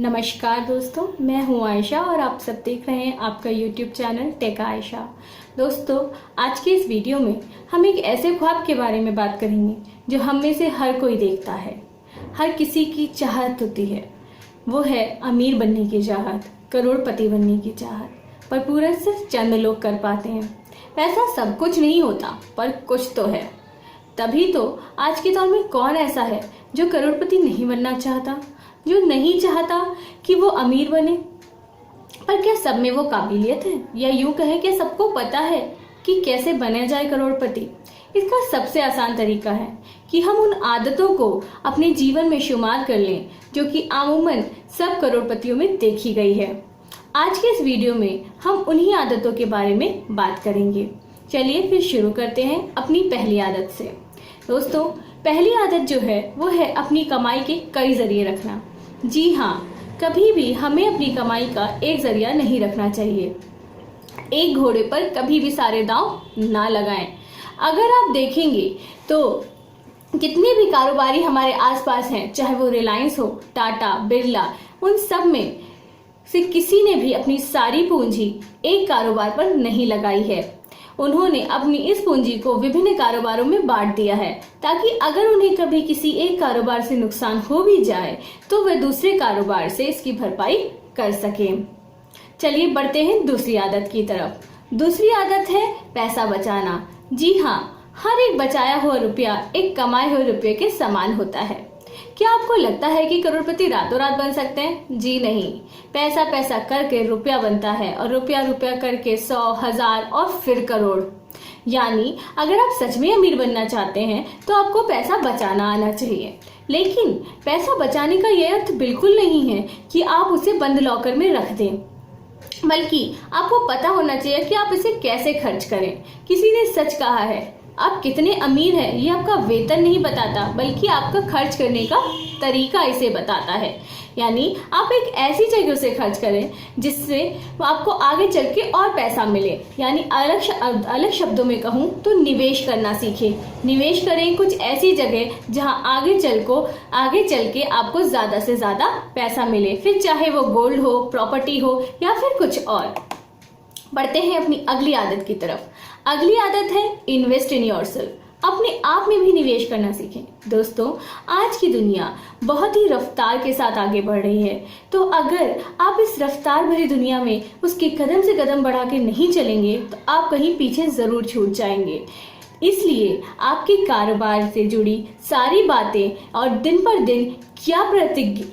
नमस्कार दोस्तों, मैं हूं आयशा और आप सब देख रहे हैं आपका YouTube चैनल टेक आयशा। दोस्तों, आज के इस वीडियो में हम एक ऐसे ख्वाब के बारे में बात करेंगे जो हम में से हर कोई देखता है, हर किसी की चाहत होती है। वो है अमीर बनने की चाहत, करोड़पति बनने की चाहत, पर पूरा सिर्फ चंद लोग कर पाते हैं। पैसा सब कुछ नहीं होता, पर कुछ तो है। तभी तो आज के दौर में कौन ऐसा है जो करोड़पति नहीं बनना चाहता, जो नहीं चाहता कि वो अमीर बने। पर क्या सब में वो काबिलियत है, या यूं कहें कि सबको पता है कि कैसे बना जाए करोड़पति। इसका सबसे आसान तरीका है कि हम उन आदतों को अपने जीवन में शुमार कर लें जो कि आमूमन सब करोड़पतियों में देखी गई है। आज के इस वीडियो में हम उन्हीं आदतों के बारे में बात करेंगे। चलिए फिर शुरू करते हैं अपनी पहली आदत से। दोस्तों, पहली आदत जो है वो है अपनी कमाई के कई जरिए रखना। जी हाँ, कभी भी हमें अपनी कमाई का एक जरिया नहीं रखना चाहिए। एक घोड़े पर कभी भी सारे दांव ना लगाएं। अगर आप देखेंगे तो जितने भी कारोबारी हमारे आसपास हैं, चाहे वो रिलायंस हो, टाटा, बिरला, उन सब में से किसी ने भी अपनी सारी पूंजी एक कारोबार पर नहीं लगाई है। उन्होंने अपनी इस पूंजी को विभिन्न कारोबारों में बांट दिया है, ताकि अगर उन्हें कभी किसी एक कारोबार से नुकसान हो भी जाए तो वे दूसरे कारोबार से इसकी भरपाई कर सकें। चलिए बढ़ते हैं दूसरी आदत की तरफ। दूसरी आदत है पैसा बचाना। जी हाँ, हर एक बचाया हुआ रुपया एक कमाए हुए रुपये के समान होता है। क्या आपको लगता है कि करोड़पति रातों रात बन सकते हैं? जी नहीं। पैसा पैसा करके रुपया बनता है, और रुपया रुपया करके 100, 1000 और फिर करोड़। यानी अगर आप सच में अमीर बनना चाहते हैं तो आपको पैसा बचाना आना चाहिए। लेकिन पैसा बचाने का यह अर्थ बिल्कुल नहीं है कि आप उसे बंद लॉकर में रख दें, बल्कि आपको पता होना चाहिए कि आप इसे कैसे खर्च करें। किसी ने सच कहा है, आप कितने अमीर हैं ये आपका वेतन नहीं बताता, बल्कि आपका खर्च करने का तरीका इसे बताता है। यानी आप एक ऐसी जगह से खर्च करें जिससे आपको आगे चल के और पैसा मिले। यानी अलग शब्दों में कहूँ तो निवेश करना सीखें। निवेश करें कुछ ऐसी जगह जहां आगे चल के आपको ज्यादा से ज्यादा पैसा मिले, फिर चाहे वो गोल्ड हो, प्रॉपर्टी हो, या फिर कुछ और। बढ़ते हैं अपनी अगली आदत की तरफ। अगली आदत है इन्वेस्ट इन योरसेल्फ। अपने आप में भी निवेश करना सीखें। दोस्तों, आज की दुनिया बहुत ही रफ्तार के साथ आगे बढ़ रही है, तो अगर आप इस रफ्तार भरी दुनिया में उसके कदम से कदम बढ़ा के नहीं चलेंगे तो आप कहीं पीछे जरूर छूट जाएंगे। इसलिए आपके कारोबार से जुड़ी सारी बातें और दिन पर दिन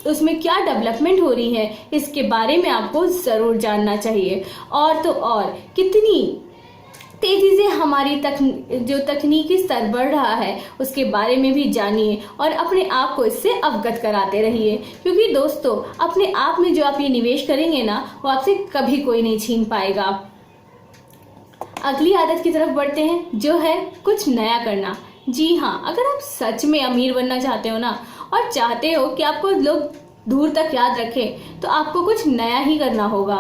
उसमें क्या डेवलपमेंट हो रही है, इसके बारे में आपको जरूर जानना चाहिए। और तो और कितनी तेजी से हमारी जो तकनीकी स्तर बढ़ रहा है उसके बारे में भी जानिए और अपने आप को इससे अवगत कराते रहिए। क्योंकि दोस्तों, अपने आप में जो आप ये निवेश करेंगे ना, वो आपसे कभी कोई नहीं छीन पाएगा। अगली आदत की तरफ बढ़ते हैं, जो है कुछ नया करना। जी हाँ, अगर आप सच में अमीर बनना चाहते हो ना, और चाहते हो कि आपको लोग दूर तक याद रखें, तो आपको कुछ नया ही करना होगा।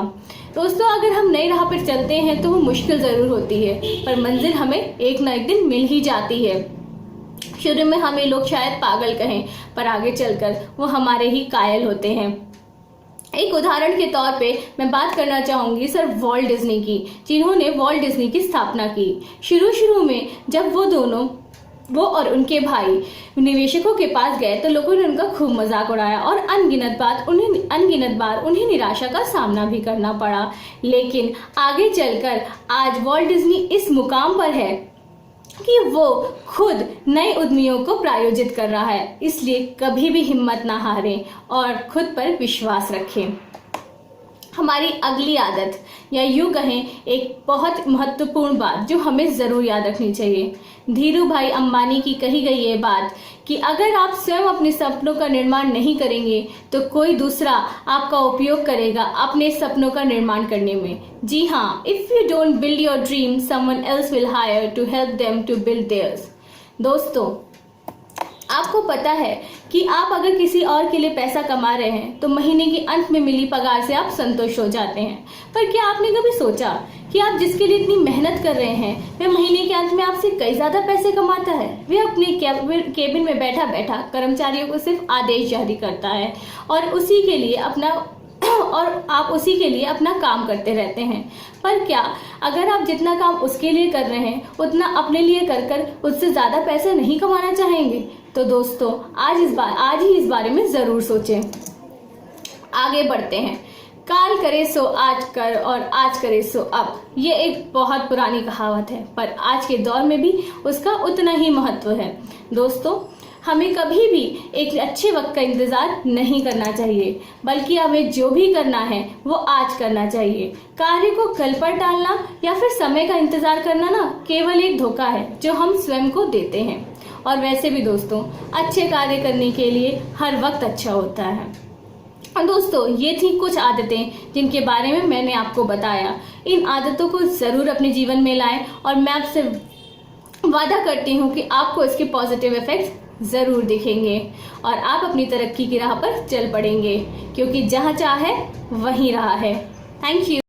दोस्तों, अगर हम नई राह पर चलते हैं तो वो मुश्किल जरूर होती है, पर मंजिल हमें एक ना एक दिन मिल ही जाती है। शुरू में हमें लोग शायद पागल कहें, पर आगे चलकर वो हमारे ही कायल होते हैं। एक उदाहरण के तौर पे मैं बात करना चाहूंगी सर वॉल्ट डिज्नी की, जिन्होंने वॉल्ट डिज्नी की स्थापना की। शुरू में जब वो और उनके भाई निवेशकों के पास गए तो लोगों ने उनका खूब मजाक उड़ाया और अनगिनत बार उन्हें निराशा का सामना भी करना पड़ा। लेकिन आगे चलकर आज वॉल्ट डिज्नी इस मुकाम पर है कि वो खुद नए उद्यमियों को प्रायोजित कर रहा है। इसलिए कभी भी हिम्मत ना हारें और खुद पर विश्वास रखें। हमारी अगली आदत, या यूं कहें एक बहुत महत्वपूर्ण बात जो हमें जरूर याद रखनी चाहिए, धीरू भाई अंबानी की कही गई ये बात कि अगर आप स्वयं अपने सपनों का निर्माण नहीं करेंगे तो कोई दूसरा आपका उपयोग करेगा अपने सपनों का निर्माण करने में। जी हाँ, if you don't build your dream, someone else will hire to help them to build theirs. दोस्तों, आपको पता है कि आप अगर किसी और के लिए पैसा कमा रहे हैं तो महीने के अंत में मिली पगार से आप संतुष्ट हो जाते हैं, पर क्या आपने कभी सोचा कि आप जिसके लिए इतनी मेहनत कर रहे हैं वह महीने के अंत में आपसे कई ज्यादा पैसे कमाता है। वह अपने केबिन में बैठा बैठा कर्मचारियों को सिर्फ आदेश जारी करता है और उसी के लिए अपना काम करते रहते हैं। पर क्या अगर आप जितना काम उसके लिए कर रहे हैं उतना अपने लिए कर उससे ज्यादा पैसे नहीं कमाना चाहेंगे? तो दोस्तों आज ही इस बारे में जरूर सोचें। आगे बढ़ते हैं। काल करे सो आज कर और आज करे सो अब, ये एक बहुत पुरानी कहावत है, पर आज के दौर में भी उसका उतना ही महत्व है। दोस्तों, हमें कभी भी एक अच्छे वक्त का इंतजार नहीं करना चाहिए, बल्कि हमें जो भी करना है वो आज करना चाहिए। कार्य को कल पर टालना या फिर समय का इंतजार करना ना केवल एक धोखा है जो हम स्वयं को देते हैं। और वैसे भी दोस्तों, अच्छे कार्य करने के लिए हर वक्त अच्छा होता है। और दोस्तों, ये थी कुछ आदतें जिनके बारे में मैंने आपको बताया। इन आदतों को जरूर अपने जीवन में लाएं और मैं आपसे वादा करती हूँ कि आपको इसके पॉजिटिव इफेक्ट्स जरूर दिखेंगे और आप अपनी तरक्की की राह पर चल पड़ेंगे, क्योंकि जहाँ चाह है वहीं राह है। Thank you.